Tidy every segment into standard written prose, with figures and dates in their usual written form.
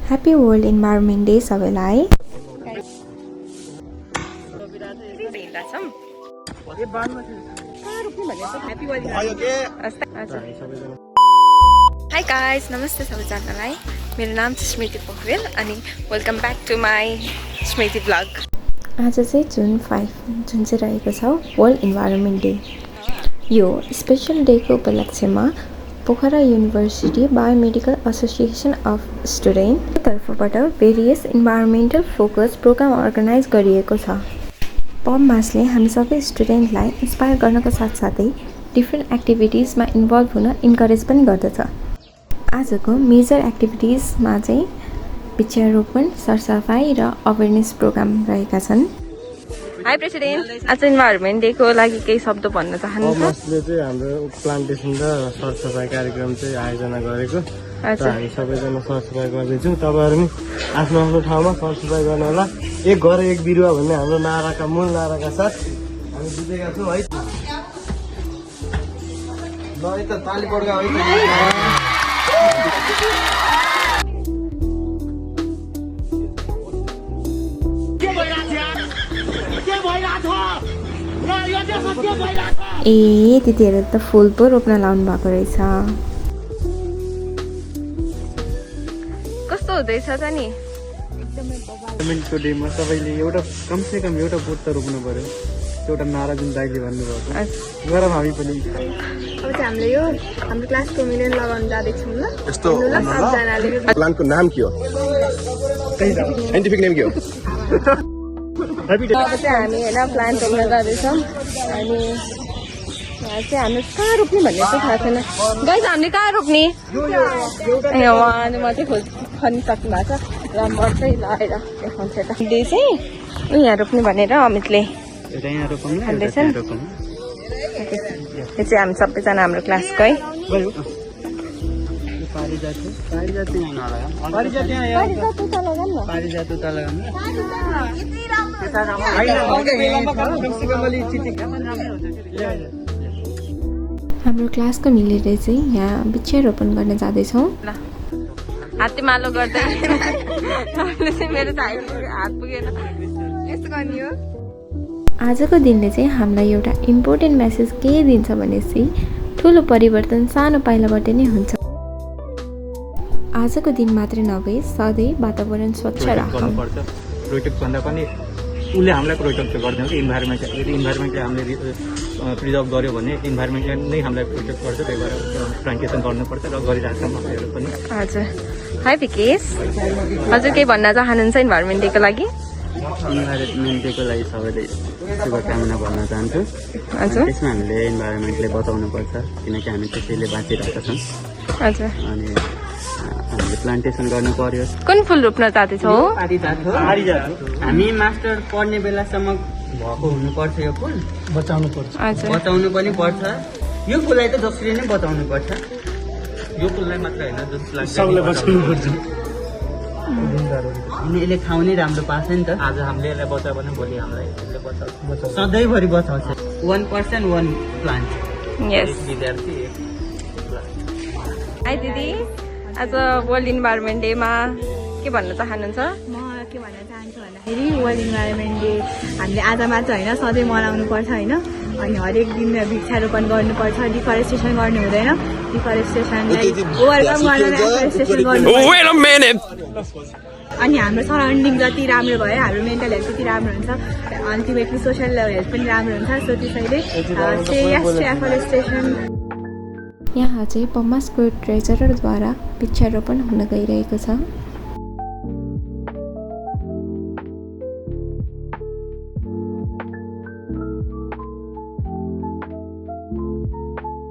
Happy World Environment Day सबैलाई। Hi guys, नमस्ते सबैजनालाई। मेरो नाम चाहिँ स्मृति पोखरेल अनि welcome back to my Smriti blog. आज चाहिँ जुन 5 जुन चाहिँ रहेको छ वर्ल्ड इन्भाइरोमेन्ट डे। यो स्पेसल डेको उपलक्ष्यमा Pokhara university biomedical association of student तर्फबाट various environmental focus program organise गरिएको छ। पममासले हामी सबै स्टुडेन्टलाई इन्स्पायर गर्नको साथसाथै डिफ्रेन्ट एक्टिभिटिजमा इन्भल्भ हुन इन्करेज पनि गर्दछ। आजको मेजर एक्टिभिटिजमा चाहिँ वृक्षारोपण, सरसफाई र अवेरनेस प्रोग्राम रहेका छन्। हाई प्रेसिडेन्ट, आज इन्भाइरोमेन्ट डेको लागि केही शब्द भन्न चाहनुहुन्छ? पममासले चाहिँ हाम्रो प्लान्टेसन र सरसफाई कार्यक्रम चाहिँ आयोजना गरेको। हामी सबैजना सरसफाई गर्दैछौँ। तपाईँहरू पनि आफ्नो आफ्नो ठाउँमा सरसफाई गर्नु होला। एक घर एक बिरुवा भन्ने हाम्रो नाराका मूल नाराका साथ हामी बुझेका छौँ है। ल है त ताली पड्का है। ए त्यतिखेर त फुल पो रोप्न लाउनु भएको रहेछ। कस्तो हुँदैछ त नि? इन्भाइरोमेन्टको डेमा सबैले एउटा कमसेकम एउटा बोट त रोप्नु पर्यो। एउटा नारा जुन दाइले भन्नुभएको गरौँ हामी पनि। अब चाहिँ हामीले यो हाम्रो क्लासको मिलियन लगाउन जाँदैछौँ ल। यस्तो प्लान्टको नाम के हो? साइन्टिफिक नेम के हो? अब चाहिँ हामी होइन प्लान्ट रोप्न जाँदैछौँ अनि यहाँ चाहिँ हामीले कहाँ रोप्ने भन्ने चाहिँ थाहा छैन। गाइस हामीले कहाँ रोप्ने? उहाँले मात्रै खनिसक्नु भएको छ र म चाहिँ लगाएर देखाउँछ त। दे चाहिँ यहाँ रोप्ने भनेर अमितले भन्दैछन्। यो चाहिँ हामी सबैजना हाम्रो क्लासको है। हाम्रो क्लासको मिलेर चाहिँ यहाँ वृक्षारोपण गर्न जाँदैछौँ। हात्तीमालो गर्दै मेरो हात पुगेन। यस्तो गर्ने हो। आजको दिनले चाहिँ हामीलाई एउटा इम्पोर्टेन्ट मेसेज के दिन्छ भनेपछि ठुलो परिवर्तन सानो पाइलाबाट नै हुन्छ। आजको दिन मात्रै नभए सधैँ वातावरण स्वच्छ राखौँ। प्रोटेक्ट भन्दा पनि उसले हामीलाई प्रोटेक्ट गरिदिन्छ कि इन्भाइरोमेन्ट। यदि इन्भाइरोमेन्टले हामीले प्रिजर्भ गर्यो भने इन्भाइरोमेन्टले नै हामीलाई प्रोटेक्ट गर्छ। त्यही भएर प्लान्टेसन गर्नुपर्छ र गरिरहेको छ हामीहरू पनि। हजुर। हाई विकेश, हजुर केही भन्न चाहनुहुन्छ इन्भाइरोमेन्ट डेको लागि? इन्भाइरोमेन्ट डेको लागि सबैले शुभकामना भन्न चाहन्छु। हजुर। त्यसमा हामीले इन्भाइरोमेन्टले बचाउनुपर्छ किनकि हामी त्यसैले बाँचिरहेका छौँ। हजुर। अनि हामीले प्लान्टेसन गर्नु पर्यो। कुन फुल रोप्न चाहँदैछौ? हामी मास्टर पढ्ने बेलासम्म भएको हुनुपर्छ। यो फुल बचाउनु पर्छ। बचाउनु पनि पर्छ। यो फुललाई त जसरी नै बचाउनु पर्छ। यो फुललाई मात्र होइन सबैलाई बचाउनु पर्छ। अनि यसले खाउने राम्रो पार्छ नि त। आज हामीले यसलाई बचायो भने भोलि हामीलाई यसले बचाउँछ। सधैँभरि बचाउँछ। 1% 1 प्लान्ट। यस। विद्यार्थी। हाई दिदी, आज वर्ल्ड इन्भाइरोमेन्ट डेमा के भन्न चाहनुहुन्छ? म के भन्न चाहन्छु भन्दाखेरि वर्ल्ड इन्भाइरोमेन्ट डे हामीले आज मात्र होइन सधैँ मनाउनु पर्छ होइन। अनि हरेक दिन वृक्षारोपण गर्नुपर्छ। डिफरेस्टेसन गर्नु हुँदैन। डिफरेस्टेसनलाई ओभरकम गर्न डिफरेस्टेसन गर्नु। अनि हाम्रो सराउन्डिङ जति राम्रो भयो हाम्रो मेन्टल हेल्थ त्यति राम्रो हुन्छ। अल्टिमेटली सोसियल हेल्थ पनि राम्रो हुन्छ। सो त्यसैले से यस टु एफरेस्टेसन। यहाँ चाहिँ पममासको ट्रेजररद्वारा वृक्षारोपण हुन गइरहेको छ।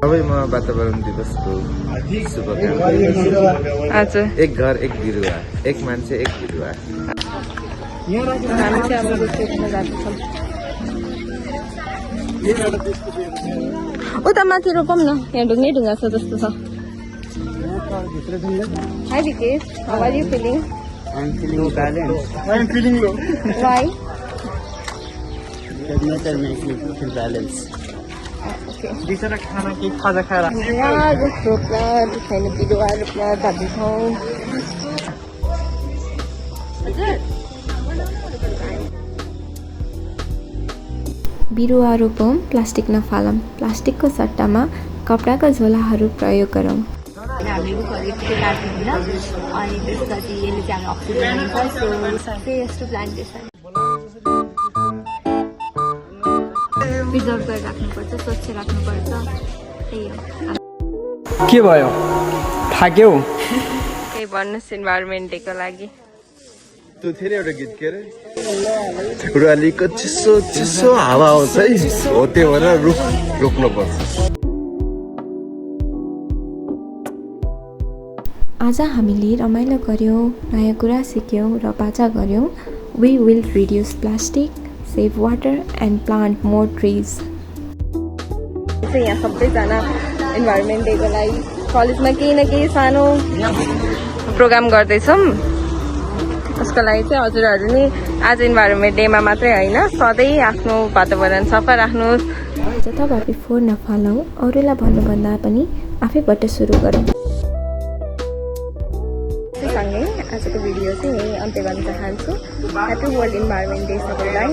सबैमा वातावरण दिवसको शुभकामना। हजुर। एक घर एक बिरुवा, एक मान्छे एक बिरुवा। हामी चाहिँ अब रोप्न जाँदैछौँ। उता माथि रोपौँ न, यहाँ ढुङ्गै ढुङ्गा छ जस्तो छ। Hi Vikesh, how are you feeling? I'm feeling balanced. I'm feeling low. Why? Because nature makes me feel balanced. बिचरा खाना केही खाजा खाएर रुख रोप्न, खाने बिरुवा रोप्न जाँदैछौँ। बिरुवा रोपौँ, प्लास्टिक नफालौँ, प्लास्टिकको सट्टामा कपडाका झोलाहरू प्रयोग गरौँ। हामीले रुखहरू यतिकै काट्नुहुन्न अनि त्यसपछि यसले चाहिँ हाम्रो अक्सिजन दिन्छ। सो से यस्तो प्लान्टेसन प्रिजर्भ गरेर राख्नुपर्छ, स्वच्छ राख्नुपर्छ, त्यही हो। के भयो थाक्यौ? केही भन्नुहोस् इन्भाइरोमेन्ट डेको लागि। त्यो थियो एउटा गीत के अरे रुवालीको चिसो चिसो हावा आउँछ है हो त्यो भएर रुख रोप्नुपर्छ। आज हामीले रमाइलो गऱ्यौँ, नयाँ कुरा सिक्यौँ र बाचा गऱ्यौँ। We will reduce plastic, save water and plant more trees. यहाँ सबैजना इन्भाइरोमेन्ट डेको लागि कलेजमा केही न केही सानो प्रोग्राम गर्दैछौँ। उसको लागि चाहिँ हजुरहरू नि आज इन्भाइरोमेन्ट डेमा मात्रै होइन, सधैँ आफ्नो वातावरण सफा राख्नुहोस्। जताभावी फोहोर नफालौँ, अरूलाई भन्नुभन्दा पनि आफैबाट सुरु गरौँ। सँगै आजको भिडियो चाहिँ यही अन्त्य गर्न चाहन्छु। ह्याप्पी वर्ल्ड इन्भाइरोमेन्ट डे सबैलाई।